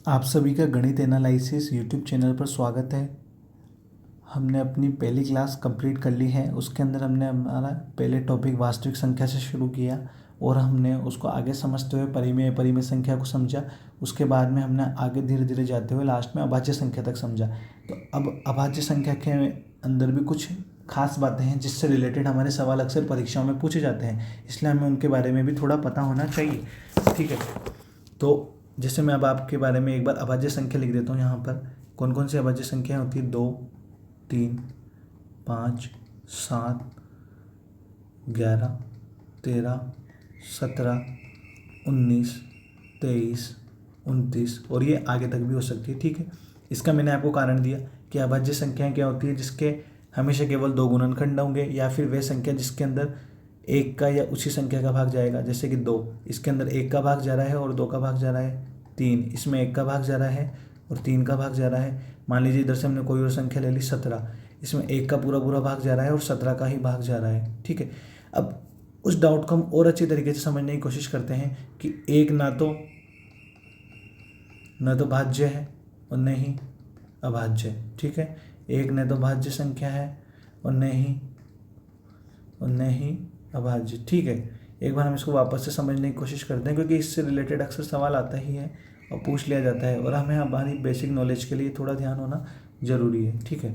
आप सभी का गणित एनालिसिस यूट्यूब चैनल पर स्वागत है। हमने अपनी पहली क्लास कंप्लीट कर ली है। उसके अंदर हमने हमारा पहले टॉपिक वास्तविक संख्या से शुरू किया और हमने उसको आगे समझते हुए परिमेय परिमेय संख्या को समझा। उसके बाद में हमने आगे धीरे धीरे जाते हुए लास्ट में अभाज्य संख्या तक समझा। तो अब अभाज्य संख्या के अंदर भी कुछ खास बातें हैं जिससे रिलेटेड हमारे सवाल अक्सर परीक्षाओं में पूछे जाते हैं, इसलिए हमें उनके बारे में भी थोड़ा पता होना चाहिए। ठीक है, तो जैसे मैं अब आपके बारे में एक बार अभाज्य संख्या लिख देता हूँ। यहाँ पर कौन कौन सी अभाज्य संख्याएं होती है? 2, 3, 5, 7, 11, 13, 17, 19, 23, 29 और ये आगे तक भी हो सकती है। ठीक है, इसका मैंने आपको कारण दिया कि अभाज्य संख्याएं क्या होती है जिसके हमेशा केवल 2 गुणनखंड होंगे, या फिर वे संख्या जिसके अंदर एक का या उसी संख्या का भाग जाएगा। जैसे कि 2, इसके अंदर 1 का भाग जा रहा है और 2 का भाग जा रहा है। 3, इसमें 1 का भाग जा रहा है और 3 का भाग जा रहा है। मान लीजिए इधर से हमने कोई और संख्या ले ली 17, इसमें 1 का पूरा पूरा भाग जा रहा है और 17 का ही भाग जा रहा है। ठीक है, अब उस डाउट को हम और अच्छी तरीके से समझने की कोशिश करते हैं कि एक ना तो भाज्य है और न ही अभाज्य। ठीक है, एक न तो भाज्य संख्या है और न ही अभाज्य। ठीक है, एक बार हम इसको वापस से समझने की कोशिश करते हैं क्योंकि इससे रिलेटेड अक्सर सवाल आता ही है और पूछ लिया जाता है और हमें हमारी बेसिक नॉलेज के लिए थोड़ा ध्यान होना जरूरी है। ठीक है,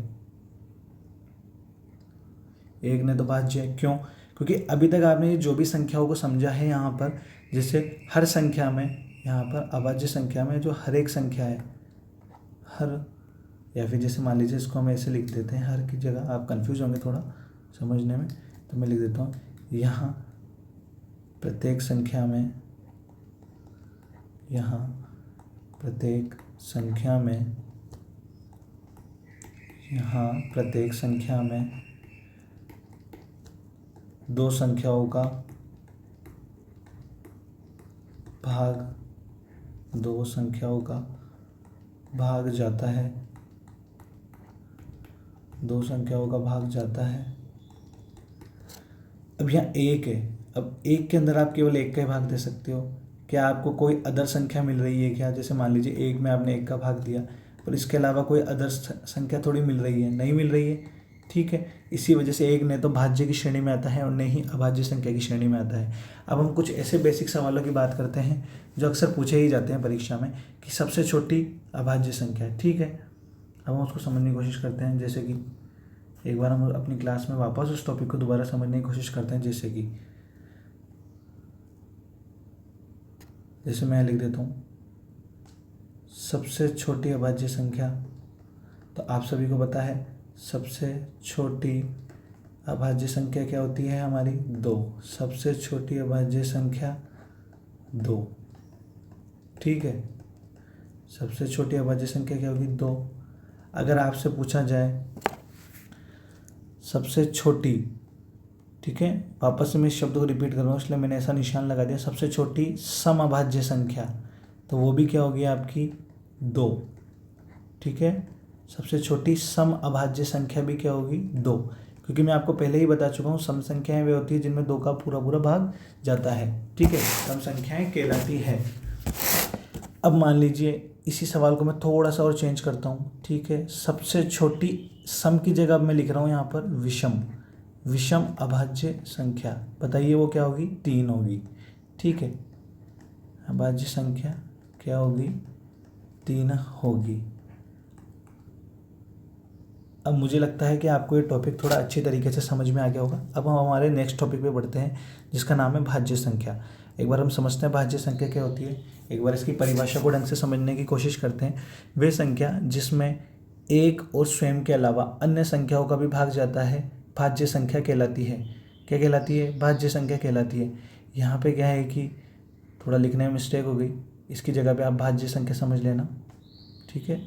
एक न तो भाज्य क्यों? क्योंकि अभी तक आपने जो भी संख्याओं को समझा है यहाँ पर, जैसे हर संख्या में, यहाँ पर अभाज्य संख्या में जो हर एक संख्या है, हर, या फिर जैसे मान लीजिए इसको हम ऐसे लिख देते हैं, हर की जगह आप कंफ्यूज होंगे थोड़ा समझने में, तो मैं लिख देता हूँ यहाँ प्रत्येक संख्या में, यहाँ प्रत्येक संख्या में, यहाँ प्रत्येक संख्या में 2 संख्याओं का भाग, 2 संख्याओं का भाग जाता है, 2 संख्याओं का भाग जाता है। अब यहाँ 1 है, अब 1 के अंदर आप केवल 1 का ही भाग दे सकते हो। क्या आपको कोई अदर संख्या मिल रही है क्या? जैसे मान लीजिए 1 में आपने 1 का भाग दिया, पर इसके अलावा कोई अदर संख्या थोड़ी मिल रही है, नहीं मिल रही है। ठीक है, इसी वजह से 1 न तो भाज्य की श्रेणी में आता है और न ही अभाज्य संख्या की श्रेणी में आता है। अब हम कुछ ऐसे बेसिक सवालों की बात करते हैं जो अक्सर पूछे ही जाते हैं परीक्षा में कि सबसे छोटी अभाज्य संख्या है। ठीक है, अब हम उसको समझने की कोशिश करते हैं। जैसे कि एक बार हम अपनी क्लास में वापस उस टॉपिक को दोबारा समझने की कोशिश करते हैं। जैसे मैं लिख देता हूँ सबसे छोटी अभाज्य संख्या, तो आप सभी को पता है सबसे छोटी अभाज्य संख्या क्या होती है हमारी? 2। सबसे छोटी अभाज्य संख्या 2। ठीक है, सबसे छोटी अभाज्य संख्या क्या होगी? 2। अगर आपसे पूछा जाए सबसे छोटी, ठीक है, वापस से मैं इस शब्द को रिपीट कर रहा हूँ इसलिए मैंने ऐसा निशान लगा दिया, सबसे छोटी समअभाज्य संख्या, तो वो भी क्या होगी आपकी? 2। ठीक है, सबसे छोटी समअभाज्य संख्या भी क्या होगी? 2, क्योंकि मैं आपको पहले ही बता चुका हूँ सम संख्याएं वे होती है जिनमें 2 का पूरा पूरा भाग जाता है। ठीक है, सम संख्याएं कहलाती है। अब मान लीजिए इसी सवाल को मैं थोड़ा सा और चेंज करता हूँ। ठीक है, सबसे छोटी सम की जगह अब मैं लिख रहा हूँ यहाँ पर विषम अभाज्य संख्या, बताइए वो क्या होगी? 3 होगी। ठीक है, अभाज्य संख्या क्या होगी? 3 होगी। अब मुझे लगता है कि आपको ये टॉपिक थोड़ा अच्छी तरीके से समझ में आ गया होगा। अब हम हमारे नेक्स्ट टॉपिक पे बढ़ते हैं जिसका नाम है भाज्य संख्या। एक बार हम समझते हैं भाज्य संख्या क्या होती है, एक बार इसकी परिभाषा को ढंग से समझने की कोशिश करते हैं। वे संख्या जिसमें एक और स्वयं के अलावा अन्य संख्याओं का भी भाग जाता है भाज्य संख्या कहलाती है। क्या कहलाती है? भाज्य संख्या कहलाती है। यहाँ पे क्या है कि थोड़ा लिखने में मिस्टेक हो गई, इसकी जगह पे आप भाज्य संख्या समझ लेना। ठीक है,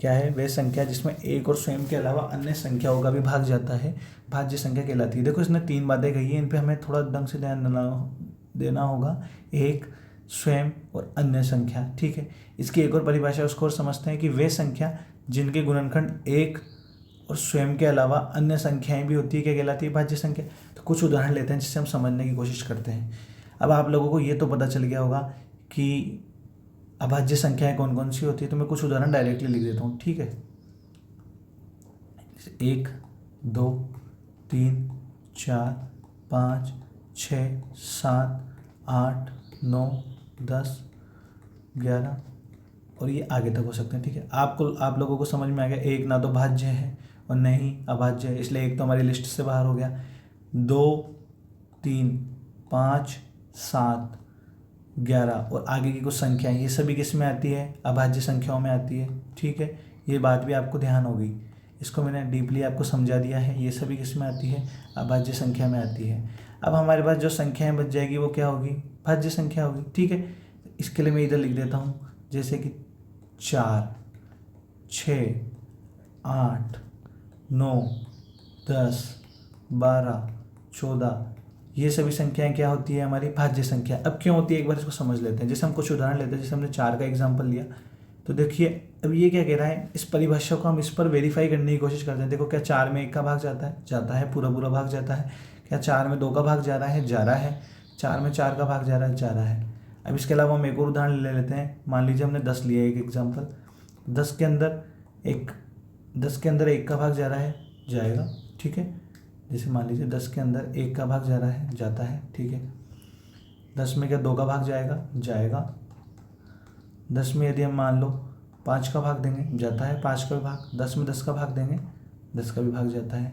क्या है? वह संख्या जिसमें एक और स्वयं के अलावा अन्य संख्याओं का भी भाग जाता है भाज्य संख्या कहलाती है। देखो इसने 3 बातें कही हैं, इन पे हमें थोड़ा ढंग से ध्यान देना होगा। एक, स्वयं और अन्य संख्या। ठीक है, इसकी एक और परिभाषा उसको और समझते हैं कि वे संख्या जिनके गुणनखंड 1 और स्वयं के अलावा अन्य संख्याएं भी होती है क्या कहलाती है? भाज्य संख्या। तो कुछ उदाहरण लेते हैं जिससे हम समझने की कोशिश करते हैं। अब आप लोगों को ये तो पता चल गया होगा कि अभाज्य संख्याएं कौन कौन सी होती है, तो मैं कुछ उदाहरण डायरेक्टली लिख देता हूँ, ठीक है। 1, 2, 3, 4, 5, 6, 7, 8, 9, 10, 11 और ये आगे तक हो सकते हैं, ठीक है। आप लोगों को समझ में आ गया, एक ना तो भाज्य है और न ही अभाज्य है, इसलिए एक तो हमारी लिस्ट से बाहर हो गया। 2, 3, 5, 7, 11 और आगे की कुछ संख्याएं, ये सभी किस में आती है, अभाज्य संख्याओं में आती है, ठीक है। ये बात भी आपको ध्यान हो गई, इसको मैंने डीपली आपको समझा दिया है। ये सभी किस में आती है, अभाज्य संख्या में आती है। अब हमारे पास जो संख्याएं बच जाएगी वो क्या होगी, भाज्य संख्या होगी, ठीक है। इसके लिए मैं इधर लिख देता हूँ, जैसे कि 4, 6, 8, 9, 10, 12, 14, ये सभी संख्याएं क्या होती है, हमारी भाज्य संख्या। अब क्यों होती है, एक बार इसको समझ लेते हैं। जैसे हम कुछ उदाहरण लेते हैं, जैसे हमने 4 का एग्जाम्पल लिया, तो देखिए अब ये क्या कह रहा है, इस परिभाषा को हम इस पर वेरीफाई करने की कोशिश करते हैं। देखो, क्या 4 में 1 का भाग जाता है, पूरा पूरा भाग जाता है। क्या 4 में 2 का भाग जा रहा है, 4 में 4 का भाग जा रहा है। अब इसके अलावा हम एक और उदाहरण ले लेते हैं। मान लीजिए हमने 10 लिया, एक एग्जाम्पल, 10 के अंदर एक का भाग जा रहा है, जाएगा, ठीक है। जैसे मान लीजिए 10 के अंदर 1 का भाग जाता है, ठीक है। 10 में क्या 2 का भाग जाएगा। 10 में यदि हम मान लो 5 का भाग देंगे, जाता है 5 का भी भाग। 10 में 10 का भाग देंगे, 10 का भी भाग जाता है।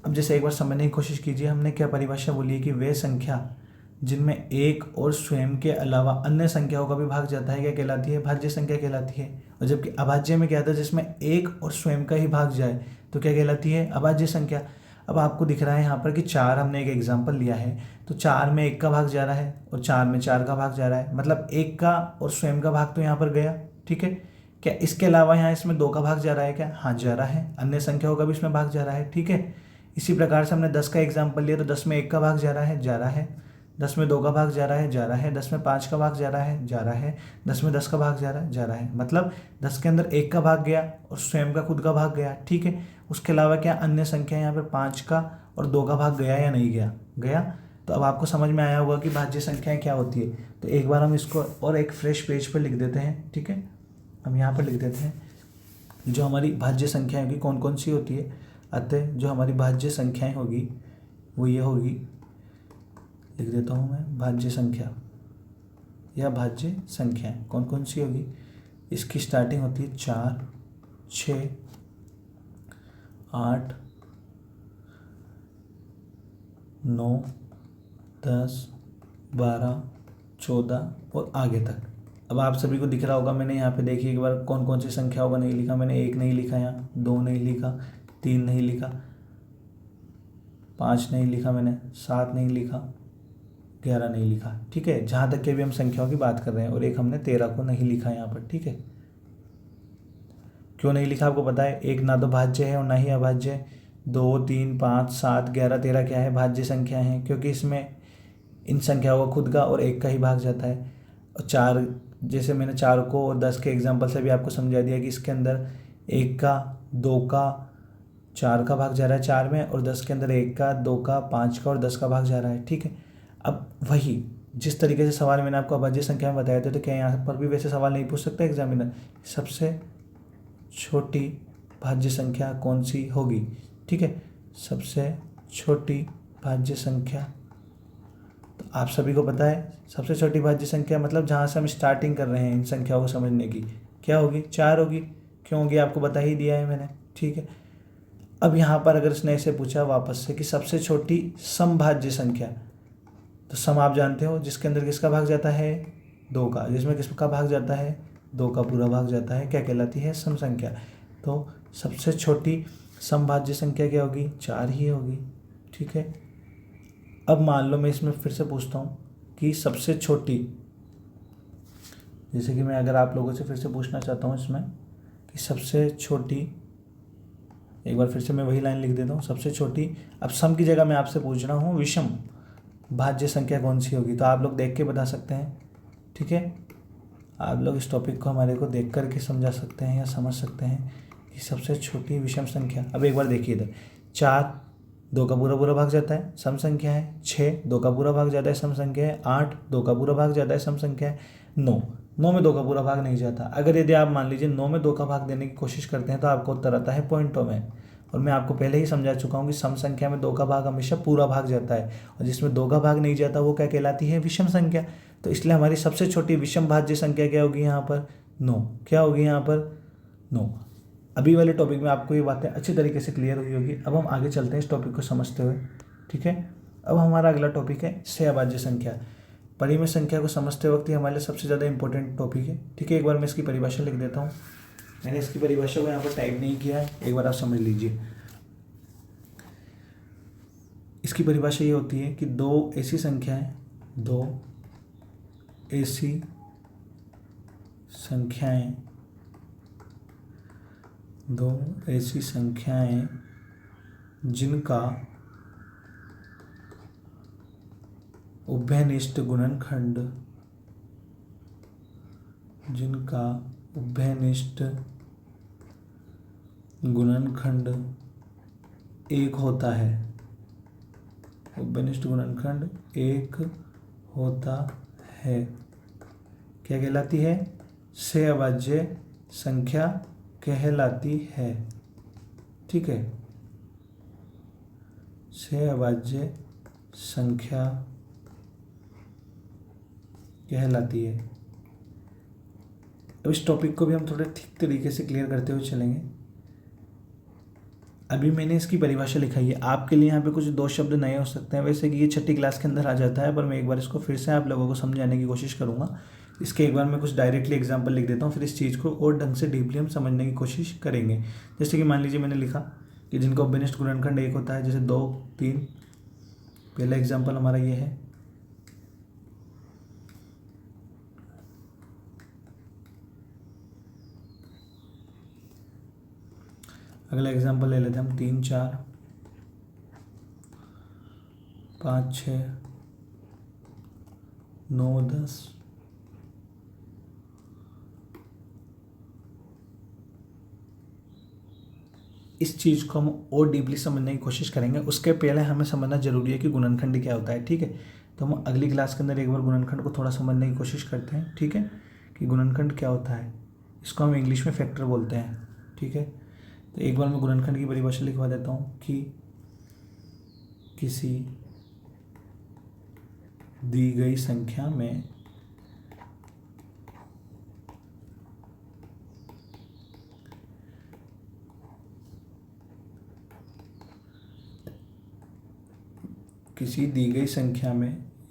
अब जैसे एक बार समझने की कोशिश कीजिए, हमने क्या परिभाषा बोली है कि वे संख्या जिनमें एक और स्वयं के अलावा अन्य संख्याओं का भी भाग जाता है, क्या कहलाती है, भाज्य संख्या कहलाती है। और जबकि अभाज्य में क्या था, जिसमें एक और स्वयं का ही भाग जाए तो क्या कहलाती है, अभाज्य संख्या। अब आपको दिख रहा है यहाँ पर कि 4 हमने एक एग्जाम्पल लिया है, तो 4 में 1 का भाग जा रहा है और 4 में 4 का भाग जा रहा है, मतलब 1 का और स्वयं का भाग तो यहाँ पर गया, ठीक है। क्या इसके अलावा यहाँ इसमें 2 का भाग जा रहा है क्या, हाँ जा रहा है, अन्य संख्याओं का भी इसमें भाग जा रहा है, ठीक है। इसी प्रकार से हमने 10 का एग्जाम्पल लिया, तो 10 में 1 का भाग जा रहा है। 10 में 2 का भाग जा रहा है। 10 में 5 का भाग जा रहा है। 10 में 10 का भाग जा रहा है, मतलब 10 के अंदर 1 का भाग गया और स्वयं का खुद का भाग गया, ठीक है। उसके अलावा क्या अन्य संख्या यहाँ पर 5 का और 2 का भाग गया या नहीं गया। तो अब आपको समझ में आया होगा कि भाज्य संख्याएं क्या होती है। तो एक बार हम इसको और एक फ्रेश पेज पर लिख देते हैं, ठीक है। हम यहाँ पर लिख देते हैं जो हमारी भाज्य संख्याएं होगी कौन कौन सी होती है। अतः जो हमारी भाज्य संख्याएं होगी वो ये होगी, लिख देता हूँ मैं, भाज्य संख्या या भाज्य संख्याएं कौन कौन सी होगी। इसकी स्टार्टिंग होती है 4, 6, 8, 9, 10, 12, 14 और आगे तक। अब आप सभी को दिख रहा होगा, मैंने यहाँ पे देखिए एक बार कौन कौन सी संख्याओं का नहीं लिखा। मैंने 1 नहीं लिखा, यहाँ 2 नहीं लिखा, 3 नहीं लिखा, 5 नहीं लिखा, मैंने 7 नहीं लिखा, 11 नहीं लिखा, ठीक है। जहाँ तक के भी हम संख्याओं की बात कर रहे हैं, और एक हमने 13 को नहीं लिखा यहाँ पर, ठीक है। क्यों नहीं लिखा आपको पता है, एक ना तो भाज्य है और ना ही अभाज्य है। 2, 3, 5, 7, 11, 13 क्या है, भाज्य संख्या है, क्योंकि इसमें इन संख्याओं का खुद का और एक का ही भाग जाता है। और 4, जैसे मैंने 4 को और 10 के एग्जाम्पल से भी आपको समझा दिया कि इसके अंदर 1 का, 2 का, 4 का भाग जा रहा है 4 में, और 10 के अंदर 1 का, 2 का, 5 का और 10 का भाग जा रहा है, ठीक है। अब वही जिस तरीके से सवाल मैंने आपको अभाज्य संख्या में बताया था, तो क्या यहाँ पर भी वैसे सवाल नहीं पूछ सकता एग्जामिनर, सबसे छोटी भाज्य संख्या कौन सी होगी, ठीक है। सबसे छोटी भाज्य संख्या, तो आप सभी को पता है सबसे छोटी भाज्य संख्या मतलब जहाँ से हम स्टार्टिंग कर रहे हैं इन संख्याओं को समझने की, क्या होगी, 4 होगी। क्यों होगी आपको बता ही दिया है मैंने, ठीक है। अब यहाँ पर अगर इसने ऐसे पूछा वापस से कि सबसे छोटी समभाज्य संख्या, तो सम आप जानते हो जिसके अंदर किसका भाग जाता है, 2 का, जिसमें किसका भाग जाता है, 2 का पूरा भाग जाता है, क्या कहलाती है, सम संख्या। तो सबसे छोटी समभाज्य संख्या क्या होगी, 4 ही होगी, ठीक है। अब मान लो मैं इसमें फिर से पूछता हूँ कि सबसे छोटी, जैसे कि मैं अगर आप लोगों से फिर से पूछना चाहता हूँ इसमें कि सबसे छोटी, एक बार फिर से मैं वही लाइन लिख देता हूँ, सबसे छोटी, अब सम की जगह मैं आपसे पूछ रहा हूँ विषम भाज्य संख्या कौन सी होगी, तो आप लोग देख के बता सकते हैं, ठीक है। आप लोग इस टॉपिक को हमारे को देख करके समझा सकते हैं या समझ सकते हैं कि सबसे छोटी विषम संख्या। अब एक बार देखिए इधर, 4, 2 का पूरा पूरा भाग जाता है, सम संख्या है। 6 2 का पूरा भाग जाता है, सम संख्या है। 8 2 का पूरा भाग जाता है, सम संख्या है। 9 में 2 का पूरा भाग नहीं जाता। अगर यदि आप मान लीजिए 9 में 2 का भाग देने की कोशिश करते हैं तो आपको उत्तर आता है पॉइंटों में। और मैं आपको पहले ही समझा चुका हूँ कि सम संख्या में 2 का भाग हमेशा पूरा भाग जाता है, और जिसमें 2 का भाग नहीं जाता वो क्या कहलाती है, विषम संख्या। तो इसलिए हमारी सबसे छोटी विषम भाज्य संख्या क्या होगी यहाँ पर, 9। क्या होगी यहाँ पर, 9। अभी वाले टॉपिक में आपको ये बातें अच्छी तरीके से क्लियर हुई होगी। अब हम आगे चलते हैं इस टॉपिक को समझते हुए, ठीक है। अब हमारा अगला टॉपिक है सहअभाज्य संख्या। परिमेय संख्या को समझते वक्त ये हमारे लिए सबसे ज़्यादा इंपॉर्टेंट टॉपिक है, ठीक है। एक बार मैं इसकी परिभाषा लिख देता हूँ। मैंने इसकी परिभाषा को यहाँ पर टाइप नहीं किया है, एक बार आप समझ लीजिए। इसकी परिभाषा ये होती है कि दो ऐसी संख्याएं जिनका उभयनिष्ठ गुणनखंड एक होता है। उभयनिष्ठ गुणनखंड एक होता है क्या कहलाती है, सहअभाज्य संख्या कहलाती है, ठीक है। सहअभाज्य संख्या कहलाती है। अब इस टॉपिक को भी हम थोड़े ठीक तरीके से क्लियर करते हुए चलेंगे। अभी मैंने इसकी परिभाषा लिखाई है, आपके लिए यहाँ पे कुछ 2 शब्द नए हो सकते हैं, वैसे कि ये 6ठी क्लास के अंदर आ जाता है, पर मैं एक बार इसको फिर से आप लोगों को समझाने की कोशिश करूँगा। इसके एक बार मैं कुछ डायरेक्टली एग्जांपल लिख देता हूँ, फिर इस चीज़ को और ढंग से डीपली हम समझने की कोशिश करेंगे। जैसे कि मान लीजिए मैंने लिखा कि जिनका उभयनिष्ठ गुणनखंड एक होता है, जैसे 2 3। पहला एग्जाम्पल हमारा ये है। अगला एग्जाम्पल ले लेते हैं हम 3 4 5 6 9 10। इस चीज़ को हम और डीपली समझने की कोशिश करेंगे। उसके पहले हमें समझना जरूरी है कि गुणनखंड क्या होता है, ठीक है। तो हम अगली क्लास के अंदर एक बार गुणनखंड को थोड़ा समझने की कोशिश करते हैं, ठीक है, कि गुणनखंड क्या होता है। इसको हम इंग्लिश में फैक्टर बोलते हैं, ठीक है। तो एक बार मैं गुणनखंड की परिभाषा लिखवा देता हूँ कि किसी दी गई संख्या में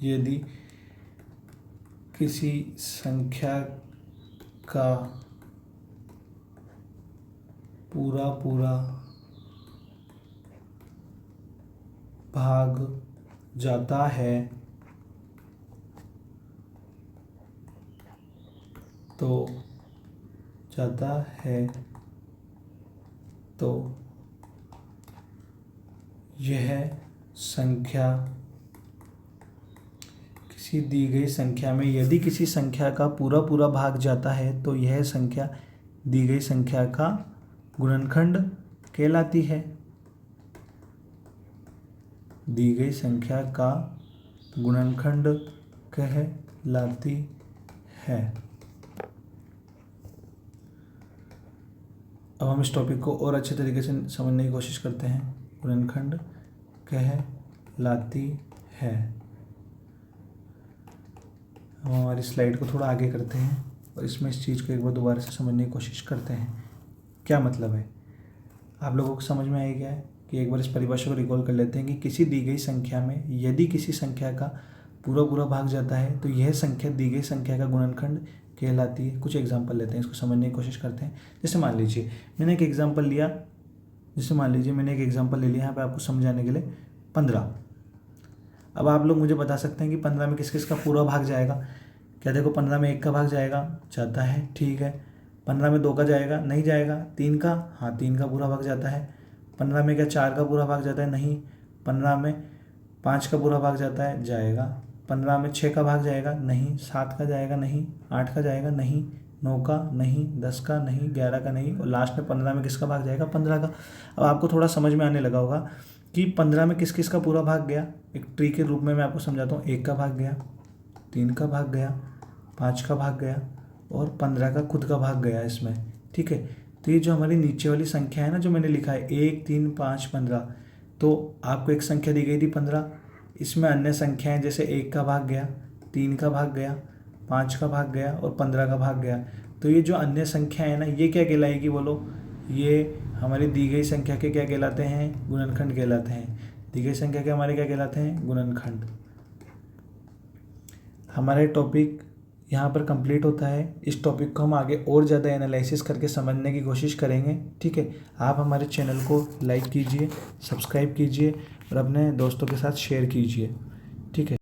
यदि किसी संख्या का पूरा पूरा भाग जाता है तो यह संख्या, किसी दी गई संख्या में यदि किसी संख्या का पूरा पूरा भाग जाता है तो यह संख्या दी गई संख्या का गुणनखंड कहलाती है। दी गई संख्या का गुणनखंड कहलाती है। अब हम इस टॉपिक को और अच्छे तरीके से समझने की कोशिश करते हैं। गुणनखंड कहलाती है। हम हमारी स्लाइड को थोड़ा आगे करते हैं और इसमें इस चीज़ को एक बार दोबारा से समझने की कोशिश करते हैं। क्या मतलब है, आप लोगों को समझ में आ गया है कि एक बार इस परिभाषा को रिकॉल कर लेते हैं कि किसी दी गई संख्या में यदि किसी संख्या का पूरा पूरा भाग जाता है तो यह संख्या दी गई संख्या का गुणनखंड कहलाती है। कुछ एग्जाम्पल लेते हैं, इसको समझने की कोशिश करते हैं। जैसे मान लीजिए मैंने एक एग्जाम्पल लिया, ले लिया यहाँ पे आपको समझाने के लिए 15। अब आप लोग मुझे बता सकते हैं कि 15 में किस किस का पूरा भाग जाएगा। क्या देखो, 15 में 1 का भाग जाता है, ठीक है। 15 में 2 का जाएगा, नहीं जाएगा। 3 का, हाँ 3 का पूरा भाग जाता है। 15 में क्या 4 का पूरा भाग जाता है, नहीं। 15 में 5 का पूरा भाग जाता है, जाएगा। 15 में 6 का भाग जाएगा, नहीं। 7 का जाएगा, नहीं। 8 का जाएगा, नहीं। 9 का नहीं, 10 का नहीं, 11 का नहीं, और लास्ट में 15 में किसका भाग जाएगा, 15 का। अब आपको थोड़ा समझ में आने लगा होगा कि 15 में किस किस का पूरा भाग गया। एक ट्री के रूप में मैं आपको समझाता हूँ। 1 का भाग गया, 3 का भाग गया, 5 का भाग गया और 15 का खुद का भाग गया इसमें। ठीक है, तो ये जो हमारी नीचे वाली संख्या है ना, जो मैंने लिखा है 1, 3, 5, 15, तो आपको एक संख्या दी गई थी 15। इसमें अन्य संख्याएं जैसे 1 का भाग गया, 3 का भाग गया, 5 का भाग गया और 15 का भाग गया। तो ये जो अन्य संख्या है ना, ये क्या कहलाएगी बोलो? ये हमारी दी गई संख्या के क्या कहलाते हैं? गुणनखंड कहलाते हैं। दी गई संख्या के हमारे क्या कहलाते हैं? गुणनखंड। हमारा टॉपिक यहाँ पर कंप्लीट होता है। इस टॉपिक को हम आगे और ज़्यादा एनालिसिस करके समझने की कोशिश करेंगे। ठीक है, आप हमारे चैनल को लाइक कीजिए, सब्सक्राइब कीजिए और अपने दोस्तों के साथ शेयर कीजिए। ठीक है।